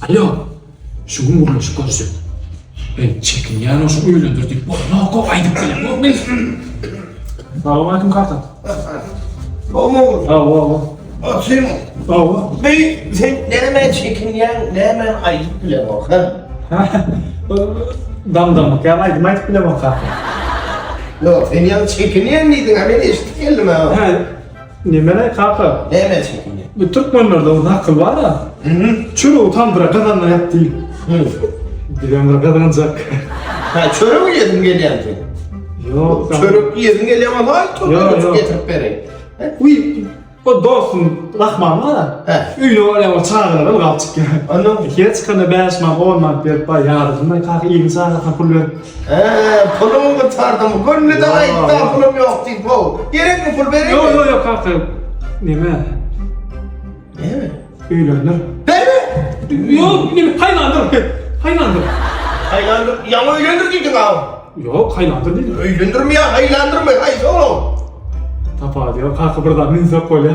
Alo. Şunu vurmuş gözüm. Ben çekin yani o şunu öylendürdük. Bu ne kok aydık bile. Bu ne? Selamünaleyküm kardeşim. Oğlum, Aa. sen neme çekingen, neme ayıp bile bak ha? Damdamak ya aydım aydık bile bak ha. Yok, sen yan çekingen miydin? Hemen eşlik geldim ha. Ne kanka? Neme çekingen? Bu Türkmenlerde o akıl var ha. Çürü utandıra kazanla yap değil. Bilemdir kazanacak. Ha, çörük mü yedin geliyen sen? Yok. Çörük yedin geliyen ama hay topu getirip vereyim. Uy, o dostum Rahman var ya. He. Üyle oraya o çağırır o kalçık ya. Anladım. Hiç kanı beğenmem olmam bir bay yardım. Ben kalk iyi misal kapul ver. Pulumu kurtardım. Gönlü de ait daha pulum yok değil bu. Gerek mi pul vereyim mi? Yok kanka. Ne mi? Ne mi? Üylendir. Ne mi? Yok ne mi? Haylandır. Haylandır. Haylandır. Ya öğlendir giydin abi. Yok haylandır değil. Öğlendir mi ya? Haylandır mı? Hayır oğlum. Tapa diyor kanka buradan minzak böyle.